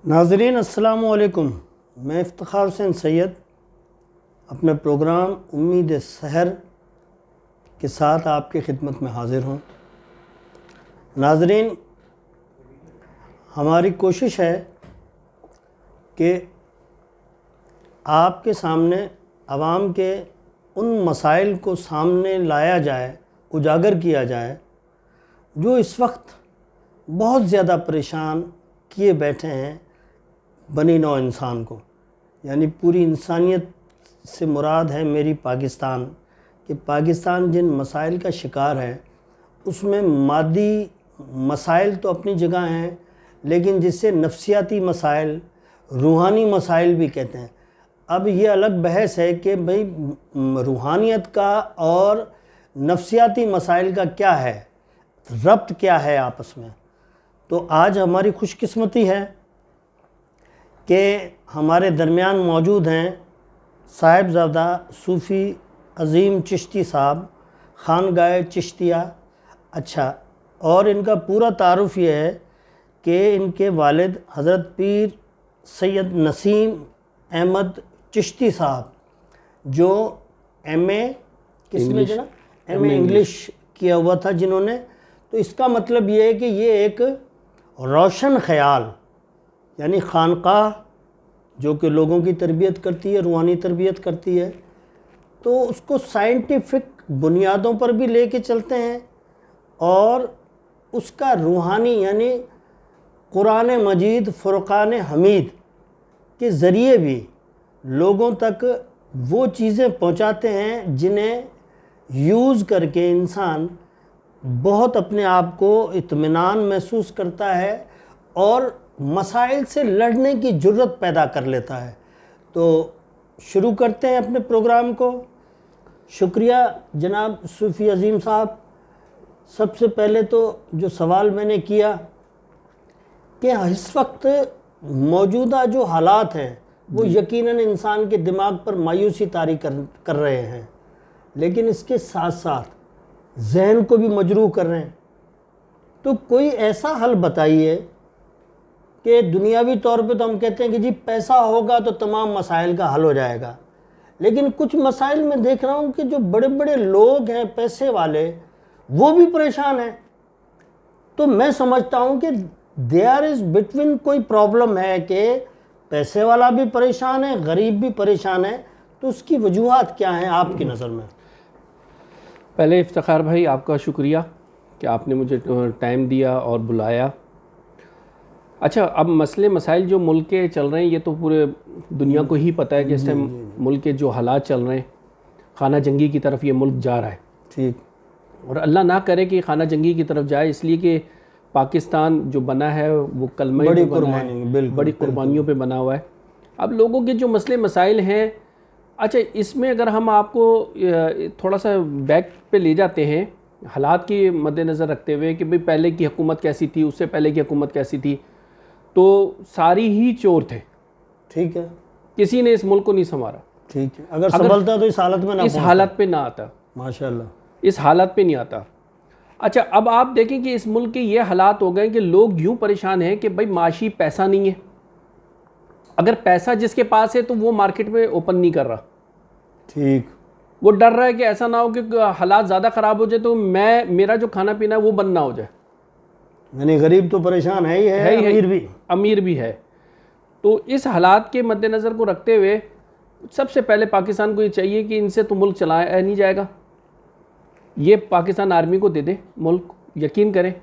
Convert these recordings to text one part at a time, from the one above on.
नाज़रीन अस्सलाम वालेकुम। मैं इफ्तिखार हुसैन सैयद अपने प्रोग्राम उम्मीद सहर के साथ आपकी खिदमत में हाज़िर हूँ। नाज़रीन, हमारी कोशिश है कि आपके सामने आवाम के उन मसाइल को सामने लाया जाए, उजागर किया जाए जो इस वक्त बहुत ज़्यादा परेशान किए बैठे हैं बनी नौ इंसान को, यानी पूरी इंसानियत से मुराद है मेरी पाकिस्तान। कि पाकिस्तान जिन मसाइल का शिकार है उसमें मादी मसाइल तो अपनी जगह हैं, लेकिन जिससे नफ्सियाती मसाइल, रूहानी मसाइल भी कहते हैं। अब ये अलग बहस है कि भाई रूहानियत का और नफ्सियाती मसाइल का क्या है, रब्त क्या है आपस में। तो आज हमारी खुशकिस्मती है कि हमारे दरमियान मौजूद हैं साहिबजादा सूफ़ी अज़ीम चिश्ती साहब, खानगाह चिश्तिया। अच्छा, और इनका पूरा तारुफ़ ये है कि इनके वालिद हज़रत पीर सैयद नसीम अहमद चिश्ती साहब, जो एमए किसमें जना एमए इंग्लिश किया हुआ था जिन्होंने। तो इसका मतलब ये है कि ये एक रोशन ख़याल, यानी खानकाह जो कि लोगों की तरबियत करती है, रूहानी तरबियत करती है, तो उसको साइंटिफिक बुनियादों पर भी लेके चलते हैं और उसका रूहानी यानी कुरान मजीद फ़ुरक़ान हमीद के ज़रिए भी लोगों तक वो चीज़ें पहुंचाते हैं जिन्हें यूज़ करके इंसान बहुत अपने आप को इत्मीनान महसूस करता है और मसाइल से लड़ने की जुर्रत पैदा कर लेता है। तो शुरू करते हैं अपने प्रोग्राम को। शुक्रिया जनाब सूफ़ी अज़ीम साहब। सबसे पहले तो जो सवाल मैंने किया कि इस वक्त मौजूदा जो हालात हैं वो यकीनन इंसान के दिमाग पर मायूसी तारी कर रहे हैं, लेकिन इसके साथ साथ जहन को भी मजरूह कर रहे हैं। तो कोई ऐसा हल बताइए कि दुनियावी तौर पे तो हम कहते हैं कि जी पैसा होगा तो तमाम मसाइल का हल हो जाएगा, लेकिन कुछ मसाइल में देख रहा हूँ कि जो बड़े बड़े लोग हैं पैसे वाले वो भी परेशान हैं। तो मैं समझता हूँ कि देयर इज़ बिटवीन कोई प्रॉब्लम है कि पैसे वाला भी परेशान है, गरीब भी परेशान है। तो उसकी वजूहात क्या हैं आपकी नज़र में? पहले इफ्तिखार भाई आपका शुक्रिया कि आपने मुझे टाइम दिया और बुलाया। अच्छा, अब मसले मसाइल जो मुल्क के चल रहे हैं ये तो पूरे दुनिया को ही पता है कि इस टाइम मुल्क के जो हालात चल रहे हैं, खाना जंगी की तरफ ये मुल्क जा रहा है। ठीक, और अल्लाह ना करे कि खाना जंगी की तरफ जाए, इसलिए कि पाकिस्तान जो बना है वो कलमे बड़ी पे बना है, बड़ी कुर्बानियों पे बना हुआ है। अब लोगों के जो मसले मसाइल हैं, अच्छा इसमें अगर हम आपको थोड़ा सा बैक पे ले जाते हैं हालात के मद्देनज़र रखते हुए कि भाई पहले की हुकूमत कैसी थी, उससे पहले की हुकूमत कैसी थी, तो सारी ही चोर थे। ठीक है, किसी ने इस मुल्क को नहीं संवारा। ठीक है, अगर संभलता तो इस हालत में ना, इस हालत पे ना आता, माशाल्लाह, इस हालत पे नहीं आता। अच्छा, अब आप देखें कि इस मुल्क के ये हालात हो गए कि लोग यूँ परेशान हैं कि भाई माशी पैसा नहीं है। अगर पैसा जिसके पास है तो वो मार्केट में ओपन नहीं कर रहा। ठीक, वो डर रहा है कि ऐसा ना हो कि हालात ज़्यादा ख़राब हो जाए तो मेरा जो खाना पीना है वो बंद ना हो जाए। यानी गरीब तो परेशान है ही है, अमीर भी है। तो इस हालात के मद्देनज़र को रखते हुए सबसे पहले पाकिस्तान को ये चाहिए कि इनसे तो मुल्क चलाया नहीं जाएगा, ये पाकिस्तान आर्मी को दे दे मुल्क। यकीन करें,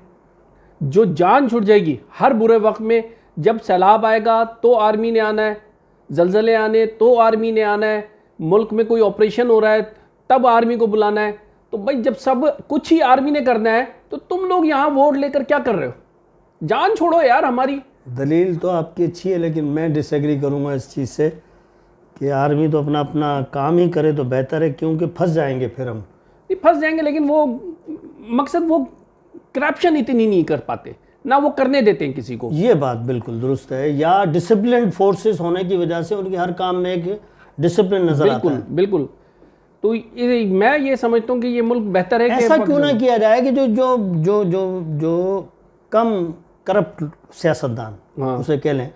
जो जान छूट जाएगी हर बुरे वक्त में, जब सैलाब आएगा तो आर्मी ने आना है, जलजले आने तो आर्मी ने आना है, मुल्क में कोई ऑपरेशन हो रहा है तब आर्मी को बुलाना है। तो भाई जब सब कुछ ही आर्मी ने करना है तो तुम लोग यहाँ वोट लेकर क्या कर रहे हो? जान छोड़ो यार हमारी। दलील तो आपकी अच्छी है, लेकिन मैं डिसएग्री करूँगा इस चीज़ से कि आर्मी तो अपना अपना काम ही करे तो बेहतर है, क्योंकि फंस जाएंगे फिर हम। नहीं फंस जाएंगे, लेकिन वो मकसद वो करप्शन इतनी नहीं कर पाते ना, वो करने देते हैं किसी को। ये बात बिल्कुल दुरुस्त है, या डिसिप्लिन फोर्सेस होने की वजह से उनके हर काम में एक डिसिप्लिन नजर आता है। बिल्कुल। तो मैं ये समझता हूँ कि ये मुल्क बेहतर है कि ऐसा क्यों ना किया जाए कि जो जो जो जो जो कम करप्ट सियासतदान, हाँ, उसे कह लें,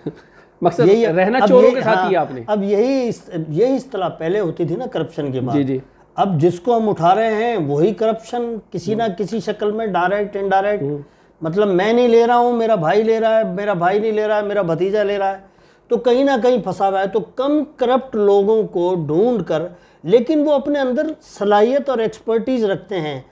मकसद रहना अब चोरों के साथ किया आपने। अब यही इस्तेलाह पहले होती थी ना करप्शन के बाद। जी जी। अब जिसको हम उठा रहे हैं वही करप्शन किसी ना किसी शक्ल में, डायरेक्ट इनडायरेक्ट, मतलब मैं नहीं ले रहा हूँ, मेरा भाई ले रहा है, मेरा भाई नहीं ले रहा है, मेरा भतीजा ले रहा है, तो कहीं ना कहीं फंसा हुआ है। तो कम करप्ट लोगों को ढूंढ कर, लेकिन वो अपने अंदर सलाहियत और एक्सपर्टीज रखते हैं,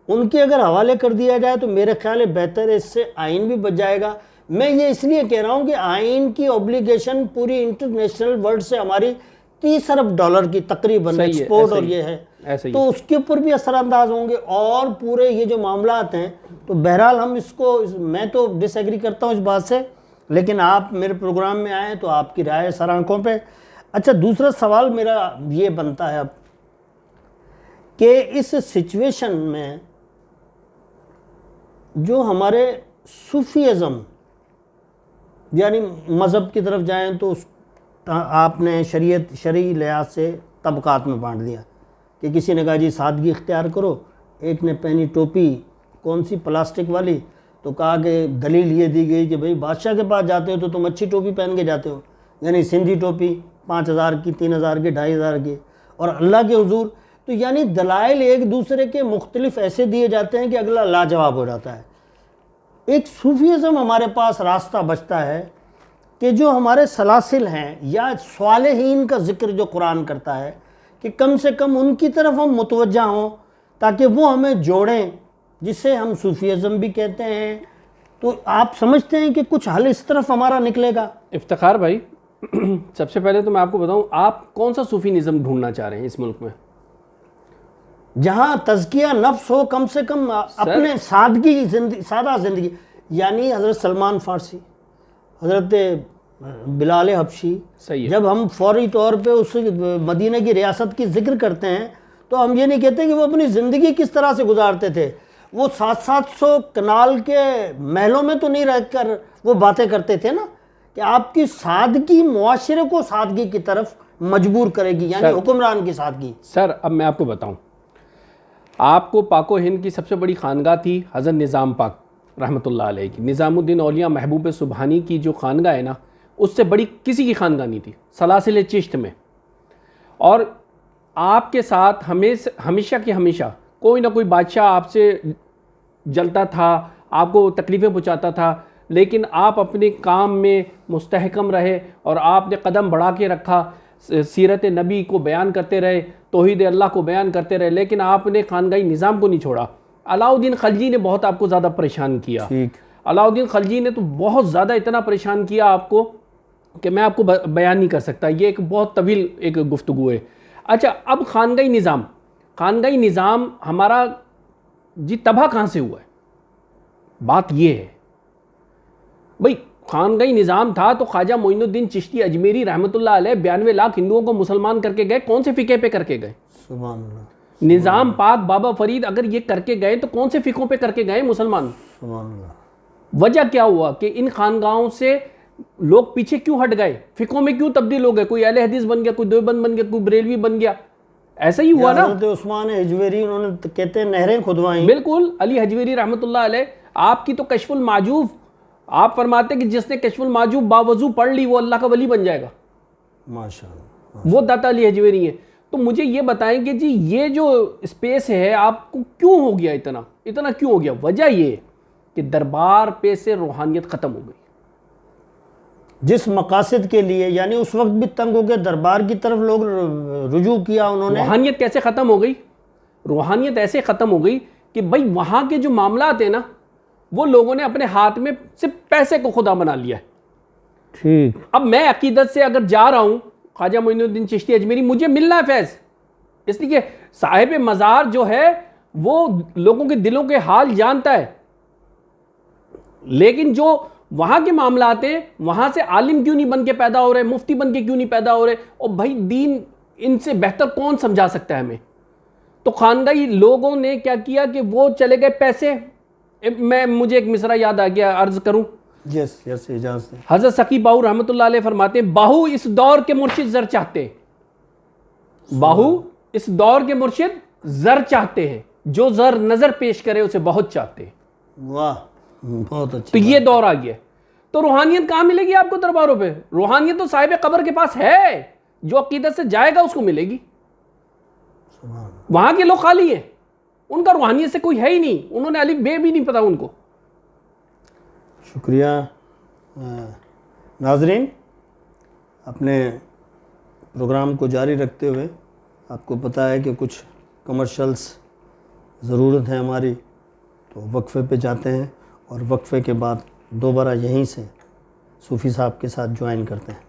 उनके अगर हवाले कर दिया जाए तो मेरे ख्याल है बेहतर है, इससे आइन भी बच जाएगा। मैं ये इसलिए कह रहा हूँ कि आइन की ऑब्लिगेशन पूरी इंटरनेशनल वर्ल्ड से हमारी 30 अरब डॉलर की तकरीबन एक्सपोर्ट और ये है, तो उसके ऊपर भी असरअंदाज होंगे। और पूरे ये जो मामलात हैं, तो बहरहाल हम इसको, मैं तो डिसएग्री करता हूँ इस बात से, लेकिन आप मेरे प्रोग्राम में आए तो आपकी राय सर आंखों पे। अच्छा, दूसरा सवाल मेरा ये बनता है अब कि इस सिचुएशन में जो हमारे सूफीज़म यानी मज़हब की तरफ जाएं तो आपने शरई लिहाज से तबकात में बांट दिया कि किसी ने कहा जी सादगी इख्तियार करो, एक ने पहनी टोपी कौन सी प्लास्टिक वाली, तो कहा कि दलील ये दी गई कि भाई बादशाह के पास जाते हो तो तुम अच्छी टोपी पहन के जाते हो, यानी सिंधी टोपी 5000 की, 3000 की, 2500 की, और अल्लाह के हुजूर, तो यानी दलाइल एक दूसरे के मुख्तलिफ ऐसे दिए जाते हैं कि अगला लाजवाब हो जाता है। एक सूफीज़म हमारे पास रास्ता बचता है कि जो हमारे सलासिल हैं या स्वालिहीन का जिक्र जो कुरान करता है कि कम से कम उनकी तरफ हम मुतवज्जा हों ताकि वो हमें जोड़ें, जिसे हम सूफीज़म भी कहते हैं। तो आप समझते हैं कि कुछ हल इस तरफ हमारा निकलेगा? इफ्तिखार भाई, सबसे पहले तो मैं आपको बताऊं, आप कौन सा सूफीनिज़म ढूंढना चाह रहे हैं इस मुल्क में? जहाँ तज़किया नफ्स हो, कम से कम अपने सादगी जिंदगी, सादा ज़िंदगी, यानी हज़रत सलमान फ़ारसी, हज़रत बिलाल हबशी, जब हम फौरी तौर पे उस मदीना की रियासत की जिक्र करते हैं तो हम ये नहीं कहते कि वो अपनी ज़िंदगी किस तरह से गुजारते थे। वो 700 कनाल के महलों में तो नहीं रहकर वो बातें करते थे ना, कि आपकी सादगी मुआशरे को सादगी की तरफ मजबूर करेगी, यानी हुक्मरान की सादगी। सर अब मैं आपको बताऊं, आपको पाको हिंद की सबसे बड़ी खानगाह थी हज़रत निज़ाम पाक रहमतुल्लाह अलैह की, निज़ामुद्दीन औलिया महबूब सुबहानी की जो खानगाह है ना, उससे बड़ी किसी की खानगाह नहीं थी सलासिल चिश्त में। और आपके साथ हमेशा की हमेशा कोई ना कोई बादशाह आपसे जलता था, आपको तकलीफ़ें पहुँचाता था, लेकिन आप अपने काम में मुस्तहकम रहे और आपने कदम बढ़ा के रखा, सीरत नबी को बयान करते रहे, तौहीद अल्लाह को बयान करते रहे, लेकिन आपने खानगाही निज़ाम को नहीं छोड़ा। अलाउद्दीन खलजी ने बहुत आपको ज़्यादा परेशान किया। अलाउद्दीन खलजी ने तो बहुत ज़्यादा इतना परेशान किया आपको कि मैं आपको बयान नहीं कर सकता, ये एक बहुत तवील एक गुफ्तगू है। अच्छा, अब खानगाही निज़ाम हमारा जी तबाह कहाँ से हुआ है? बात ये है भाई, खानगाही निज़ाम था तो ख्वाजा मोइनुद्दीन चिश्ती अजमेरी रहमतुल्लाह अलैह 92 लाख हिंदुओं को मुसलमान करके गए। कौन से फ़िक़े पे करके गए? सुभान अल्लाह। निज़ाम पाक बाबा फरीद अगर ये करके गए तो कौन से फ़िक़ों पे करके गए मुसलमान? सुभान अल्लाह। वजह क्या हुआ कि इन खानगाहों से लोग पीछे क्यों हट गए, फ़िक़ों में क्यों तब्दील हो गए? कोई अहले हदीस बन गया, कोई देवबंद बन गया, कोई बरेलवी बन गया, ऐसा ही हुआ ना। उस्मान हजवेरी, उन्होंने कहते हैं नहरें खुदवाई। बिल्कुल, अली हजवेरी रहमतुल्लाह अलैह, आपकी तो कशफुल माजूब, आप फरमाते कि जिसने कशफुल माजूब बावजू पढ़ ली वो अल्लाह का वली बन जाएगा। माशाअल्लाह, वो दाता अली हजवेरी है। तो मुझे ये बताएं कि जी ये जो स्पेस है आपको क्यों हो गया, इतना क्यों हो गया? वजह ये कि दरबार पे से रूहानियत ख़त्म हो गई। जिस मकासद के लिए, यानी उस वक्त भी तंग हो गए, दरबार की तरफ लोग रुजू किया उन्होंने। रूहानियत कैसे ख़त्म हो गई? रूहानियत ऐसे ख़त्म हो गई कि भाई वहाँ के जो मामलात है ना, वो लोगों ने अपने हाथ में सिर्फ पैसे को खुदा बना लिया है। ठीक, अब मैं अकीदत से अगर जा रहा हूँ ख्वाजा मोइनुद्दीन चिश्ती अजमेरी, मुझे मिलना है फैज़, इसलिए साहिब मज़ार जो है वो लोगों के दिलों के हाल जानता है। लेकिन जो वहाँ के मामलात हैं, वहाँ से आलिम क्यों नहीं बन के पैदा हो रहे, मुफ्ती बन के क्यों नहीं पैदा हो रहे? और भाई दीन इनसे बेहतर कौन समझा सकता है हमें? तो खानगाही लोगों ने क्या किया कि वो चले गए पैसे। मुझे एक मिसरा याद आ गया, अर्ज करूं। यस यस, इजाज़त है। हज़रत सकी बाहू रहमतुल्लाह अलैह फरमाते हैं, बाहू इस दौर के मुर्शिद ज़र चाहते हैं। बाहू इस दौर के मुर्शिद ज़र चाहते हैं, जो ज़र नज़र पेश करे उसे बहुत चाहते हैं। वाह, बहुत अच्छा। तो ये दौर आ गया। तो तो रूहानियत कहाँ मिलेगी आपको दरबारों पे? रूहानियत तो साहिब कब्र के पास है, जो अकीदत से जाएगा उसको मिलेगी। वहां के लोग खाली हैं, उनका रूहानियत से कोई है ही नहीं, उन्होंने अलिफ बे भी नहीं पता उनको। शुक्रिया। नाजरीन, अपने प्रोग्राम को जारी रखते हुए, आपको पता है कि कुछ कमर्शियल्स ज़रूरत है हमारी, तो वक्फ़े पे जाते हैं और वक्फ़े के बाद दोबारा यहीं से सूफ़ी साहब के साथ ज्वाइन करते हैं।